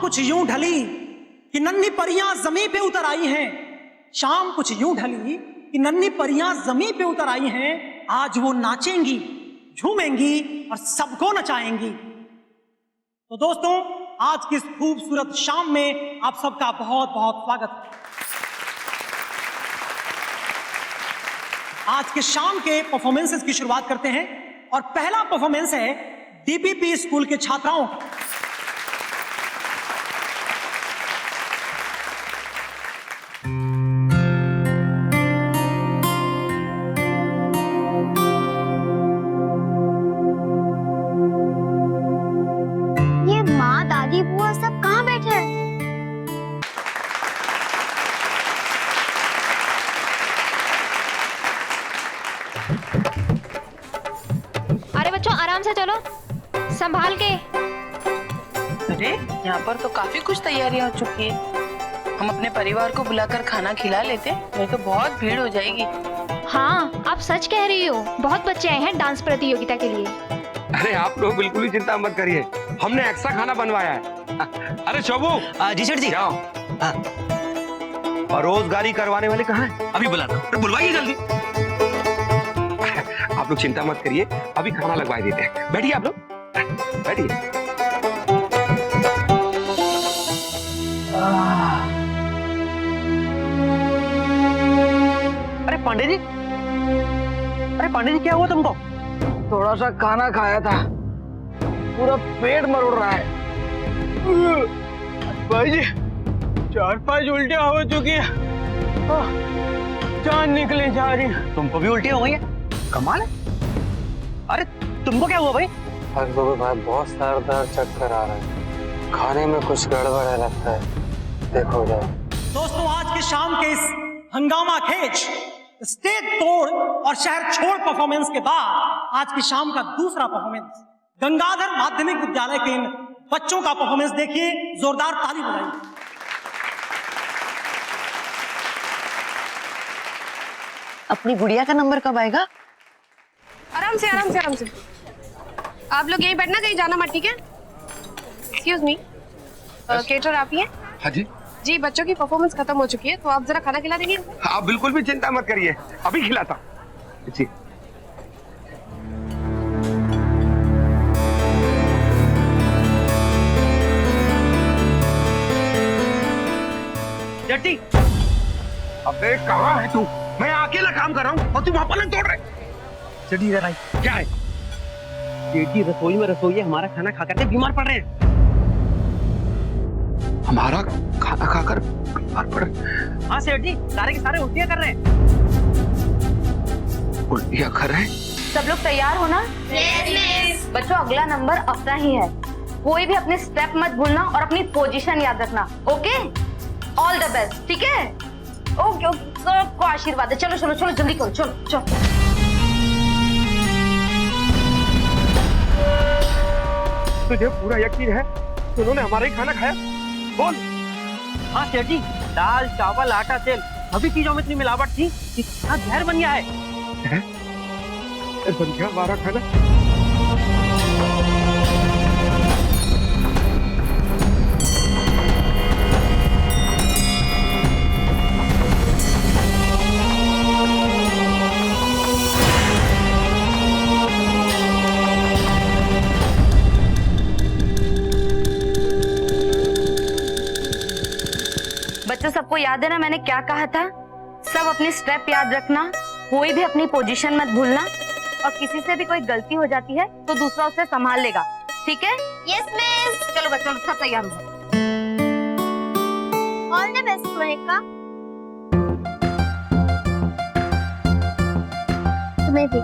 कुछ यूं ढली कि नन्ही परियां जमीन पे उतर आई हैं। शाम कुछ यूं ढली कि नन्ही परियां जमीन पे उतर आई हैं। आज वो नाचेंगी, झूमेंगी और सबको नचाएंगी। तो दोस्तों, आज की इस खूबसूरत शाम में आप सबका बहुत बहुत स्वागत है। आज के शाम के परफॉर्मेंसेस की शुरुआत करते हैं और पहला परफॉर्मेंस है डीपीपी स्कूल के छात्राओं का। ये माँ, दादी, बुआ सब कहाँ बैठे हैं? अरे बच्चों, आराम से चलो, संभाल के। अरे यहाँ पर तो काफी कुछ तैयारियां हो चुकी है। हम अपने परिवार को बुलाकर खाना खिला लेते, नहीं तो बहुत भीड़ हो जाएगी। हाँ, आप सच कह रही हो, बहुत बच्चे आए हैं डांस प्रतियोगिता के लिए। अरे आप लोग बिल्कुल भी चिंता मत करिए, हमने एक्स्ट्रा खाना बनवाया है। अरे शोभू। जी सेठ जी। जाओ। रोजगारी करवाने वाले कहाँ हैं? अभी बुलाता हूँ, बुलवाइए जल्दी। आप लोग चिंता मत करिए, अभी खाना लगवा देते हैं। बैठिए आप लोग, बैठिए। अरे पांडे जी, क्या हुआ तुमको? थोड़ा सा खाना खाया था, पूरा पेट मरोड़ रहा है। भाई जी, 4-5 उल्टियां हो चुकी है, जान निकले जा रही है। तुमको भी उल्टी हो गई है? कमाल है। अरे तुमको क्या हुआ भाई? भाई बहुत सर दर्द, चक्कर आ रहा है, खाने में कुछ गड़बड़ है लगता है, देखो जाओ। दोस्तों, आज के शाम के इस हंगामा खेज, स्टेज तोड़ और शहर छोड़ परफॉर्मेंस के बाद आज की शाम का दूसरा परफॉर्मेंस गंगाधर माध्यमिक विद्यालय के इन बच्चों का परफॉर्मेंस देखिए। जोरदार ताली बजाइए। अपनी गुड़िया का नंबर कब आएगा? आराम से आराम से आराम से। आप लोग यहीं बैठना, कहीं जाना मत, ठीक है? एक्सक्यूज मी, केटर आप ही हैं? हाँ जी। जी, बच्चों की परफॉर्मेंस खत्म हो चुकी है, तो आप जरा खाना खिला देंगे? आप बिल्कुल भी चिंता मत करिए, अभी खिलाता हूँ जी। जट्टी, अबे कहाँ है तू? मैं अकेला काम कर रहा हूँ और तू वहाँ पलंग तोड़ रहे। जट्टी इधर आई। क्या है? बेटी रसोई में रसोई हमारा खाना खा करके बीमार पड़ रहे हैं। हमारा खाना खाकर बीमार पड़े? हाँ सेठ जी, सारे के सारे उल्टियां कर रहे हैं। उल्टियां कर रहे हैं? सब लोग तैयार हो ना? बच्चों, अगला नंबर अपना ही है। कोई भी अपने स्टेप मत भूलना और अपनी पोजीशन याद रखना। ओके, ऑल द बेस्ट, ठीक है? ओके ओके, सबको आशीर्वाद है। चलो चलो चलो, जल्दी करो, चलो चलो। तुझे पूरा यकीन है कि उन्होंने हमारा ही खाना खाया? बोल। हाँ सेठ जी, दाल चावल आटा तेल सभी चीजों में इतनी मिलावट थी कि इतना जहर बन गया है। बन गया हमारा खाना? बच्चों, सबको याद है ना मैंने क्या कहा था? सब अपनी स्टेप याद रखना, कोई भी अपनी पोजीशन मत भूलना, और किसी से भी कोई गलती हो जाती है तो दूसरा उसे संभाल लेगा, ठीक है? Yes miss. चलो बच्चों, सब तैयार हो। All the best Monika. तुम्हें भी।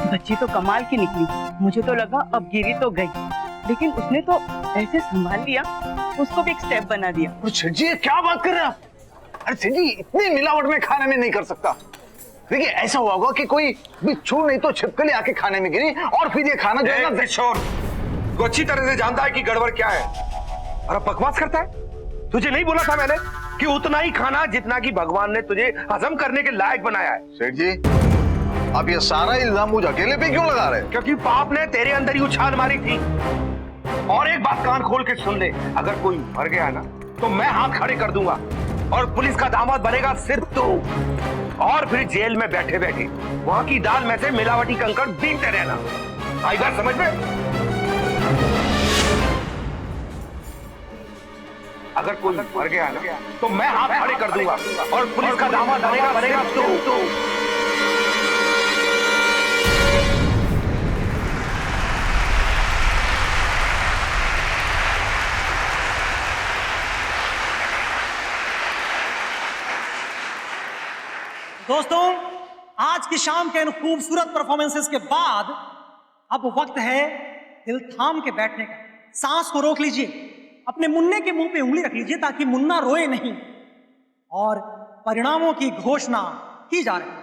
बच्ची तो कमाल की निकली। मुझे तो लगा अब गिरी तो गई, लेकिन उसने तो ऐसे संभाल लिया, उसको भी एक स्टेप बना दिया। सेठ जी क्या बात कर रहे हैं आप? अरे सेठ जी इतनी मिलावट में खाने में नहीं कर सकता। देखिए ऐसा हुआ होगा कि कोई बिच्छू नहीं तो छिपकली आके खाने में गिरी और फिर ये खाना जो है ना। किशोर तू अच्छी तरह से जानता है कि गड़बड़ क्या है और अब बकवास करता है। तुझे नहीं बोला था मैंने कि उतना ही खाना जितना कि भगवान ने तुझे हजम करने के लायक बनाया है। सेठ जी आप ये सारा इल्जाम मुझे अकेले पे क्यों लगा रहे हैं? क्योंकि पाप ने तेरे अंदर ही उछाल मारी थी। और एक बात कान खोल के सुन ले, अगर कोई मर गया ना तो मैं हाथ खड़े कर दूंगा और पुलिस का दामाद बनेगा सिर्फ तू। और फिर जेल में बैठे बैठे वहां की दाल में से मिलावटी कंकड़ बीनते रहना। आई बात समझ में? अगर कोई मर गया ना तो मैं हाथ खड़े कर दूंगा और पुलिस का दामाद बनेगा तू। दोस्तों आज की शाम के इन खूबसूरत परफॉर्मेंसेस के बाद अब वक्त है दिल थाम के बैठने का। सांस को रोक लीजिए, अपने मुन्ने के मुंह पे उंगली रख लीजिए ताकि मुन्ना रोए नहीं। और परिणामों की घोषणा की जा रही है।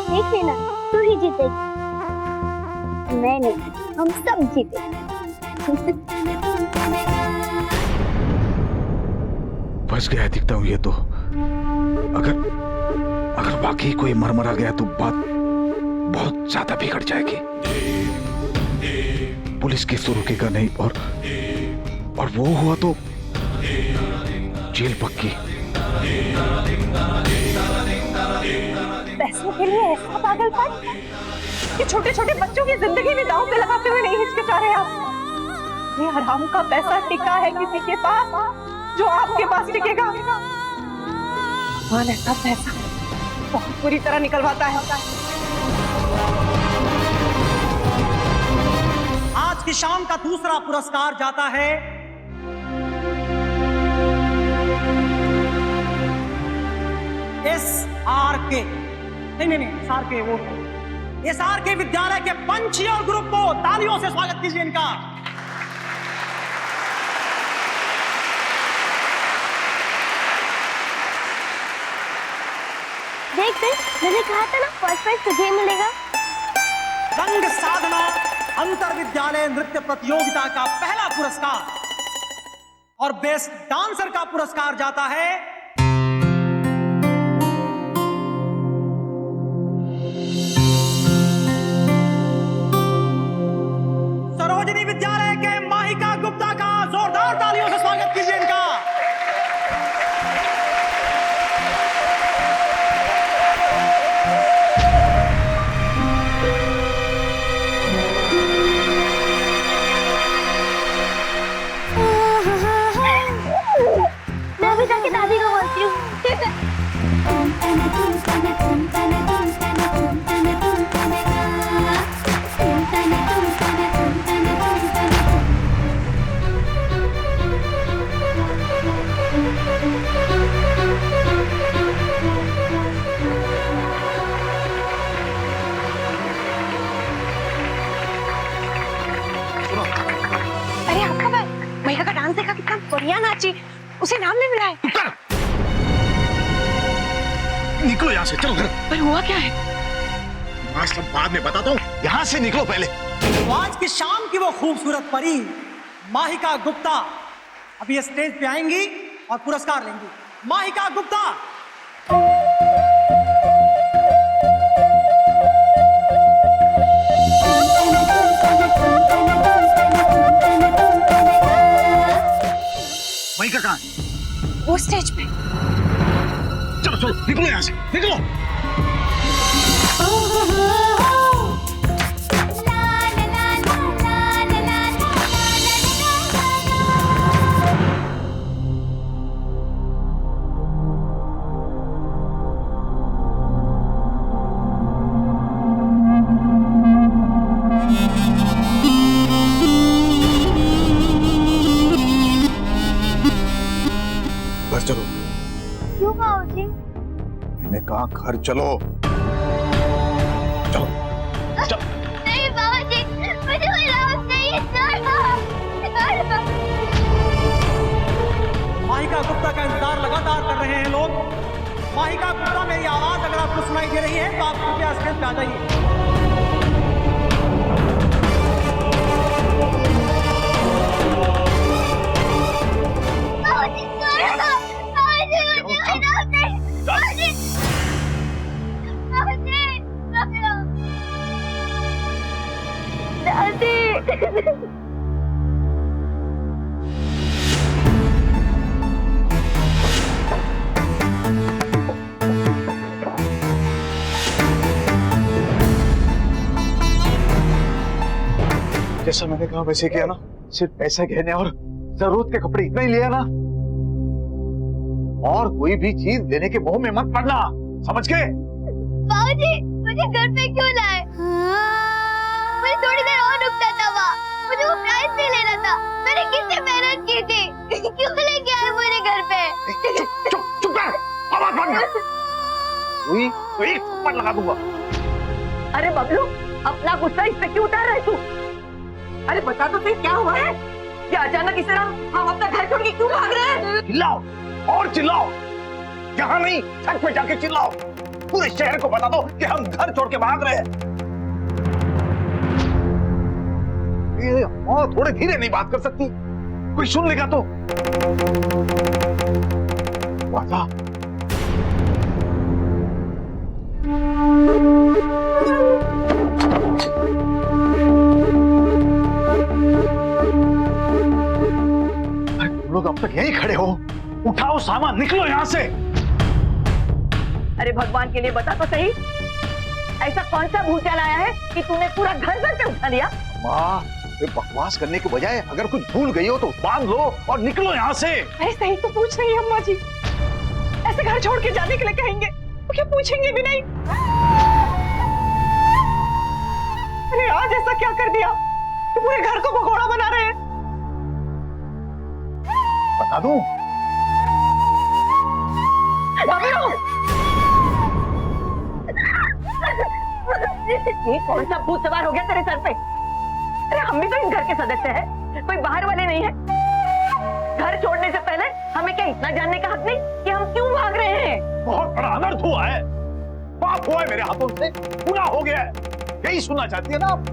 देख लेना तू ही जीतेगी, मैं नहीं, हम सब जीतेंगे। फंस गया दिखता हूँ ये तो। अगर वाकई कोई मर गया तो बात बहुत ज्यादा बिगड़ जाएगी। पुलिस केस तो रुकेगा नहीं और वो हुआ तो जेल पक्की। पैसों के लिए ऐसा पागलपन कि छोटे छोटे बच्चों की जिंदगी में दांव पे लगाते हुए नहीं हिचकिचा रहे आप। ये हराम का पैसा टिका है किसी के पास जो आपके पास टिकेगा। भगवान ऐसा पैसा बहुत बुरी तरह निकलवाता है। आज की शाम का दूसरा पुरस्कार जाता है SRK। नहीं SRK वो SRK विद्यालय के पंछी और ग्रुप को तालियों से स्वागत कीजिए इनका। देख मैंने कहा था ना फर्स्ट प्राइज तुझे मिलेगा। रंग साधना अंतर विद्यालय नृत्य प्रतियोगिता का पहला पुरस्कार और बेस्ट डांसर का पुरस्कार जाता है सरोजिनी विद्यालय के माहिका गुप्ता का। जोरदार तालियों से स्वागत कीजिए इनका। मैं अभी जाके दादी को उसे नाम नहीं मिला है। निकलो यहाँ से, चलो घर। पर हुआ क्या है? मैं सब बाद में बताता हूँ, यहाँ से निकलो पहले। तो आज की शाम की वो खूबसूरत परी माहिका गुप्ता अभी स्टेज पे आएंगी और पुरस्कार लेंगी। माहिका गुप्ता। माहिका कहाँ है? वो स्टेज पे। चलो चलो निकलो यहाँ से, निकलो। घर चलो। क्यों बाबूजी? मैंने कहा घर चलो। चलो चलो। नहीं बाबूजी, मुझे राउत नहीं छोड़ो। माहिका गुप्ता का इंतजार लगातार कर रहे हैं लोग। माहिका गुप्ता, मेरी आवाज अगर आपको सुनाई दे रही है तो आप कृपया स्टेज पे आ जाइए। जैसा मैंने कहा वैसे किया ना। सिर्फ पैसे गहने और जरूरत के कपड़े इतना ही लिया ना, और कोई भी चीज देने के मोह में मत पड़ना, समझ गए? बाबूजी, मुझे घर पे क्यों लाए? मुझे थोड़ी देर और रुकना था वहाँ। मुझे वो प्राइज भी लेना था। मैंने कितनी मेहनत की थी। क्यों लेके आए मुझे घर पे? चुप चुप चुप कर, आवाज बंद कर। तो एक थप्पड़ लगा दूंगा। अरे बबलू, अपना गुस्सा इस पे क्यों उतार रहे तू? अरे बता तो सही, क्या हुआ है? क्या अचानक इस तरह हम अपना घर छोड़ के क्यों भाग रहे हैं? चिल्लाओ और चिल्लाओ, यहाँ नहीं छत पे जाके चिल्लाओ। पूरे शहर को बता दो कि हम घर छोड़ के भाग रहे हैं। ये माँ थोड़े धीरे नहीं बात कर सकती? कोई सुन लेगा तो। वादा तुम लोग अब तक यहीं खड़े हो? उठाओ सामान, निकलो यहाँ से। अरे भगवान के लिए बता तो सही, ऐसा कौन सा भूचाल आया है कि तूने पूरा घर घर पे उठा लिया? माँ, बकवास करने के बजाय अगर कुछ भूल गई हो तो बांध लो और निकलो यहाँ से। ऐसे ही तो पूछ रही है अम्मा जी। ऐसे घर छोड़ के जाने के लिए कहेंगे तो क्या पूछेंगे भी नहीं? अरे आज ऐसा क्या कर दिया कि पूरे घर को भगोड़ा बना रहे हैं? बता दूं? ये कौन सा भूत सवार हो गया तेरे सर पे? अरे हम भी तो इस घर के सदस्य हैं, कोई बाहर वाले नहीं है। घर छोड़ने से पहले हमें क्या इतना जानने का हक नहीं कि हम क्यों भाग रहे हैं? बहुत बड़ा अनर्थ हुआ है, पाप हुआ है मेरे हाथों से, पूरा हो गया है। यही सुनना चाहती है ना आप?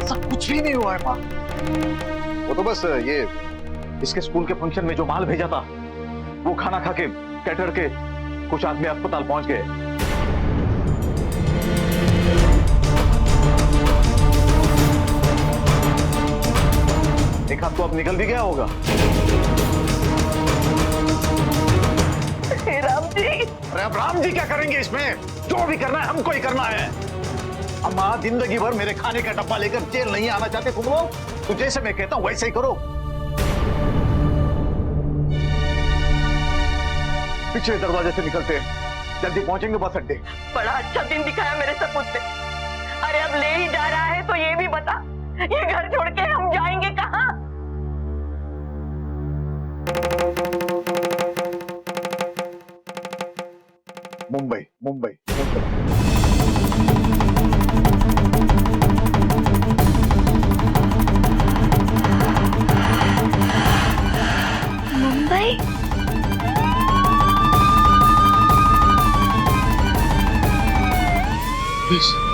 सब कुछ भी नहीं हुआ है माँ। वो तो बस ये इसके स्कूल के फंक्शन में जो माल भेजा था, वो खाना खा के कैटर के कुछ आदमी अस्पताल पहुंच गए। एक हाथ तो अब निकल भी गया होगा। राम जी, अरे अब राम जी क्या करेंगे इसमें? जो भी करना है हमको ही करना है। अम्मा, जिंदगी भर मेरे खाने का डब्बा लेकर जेल नहीं आना चाहते तुम लोग? तो जैसे मैं कहता हूं वैसे ही करो। पिछले दरवाजे से निकलते हैं, जल्दी पहुंचेंगे बस अड्डे। बड़ा अच्छा दिन दिखाया मेरे सपूत ने। अरे अब ले ही जा रहा है तो ये भी बता, ये घर छोड़ के हम जाएंगे कहाँ? मुंबई, मुंबई, मुंबई। प्लीज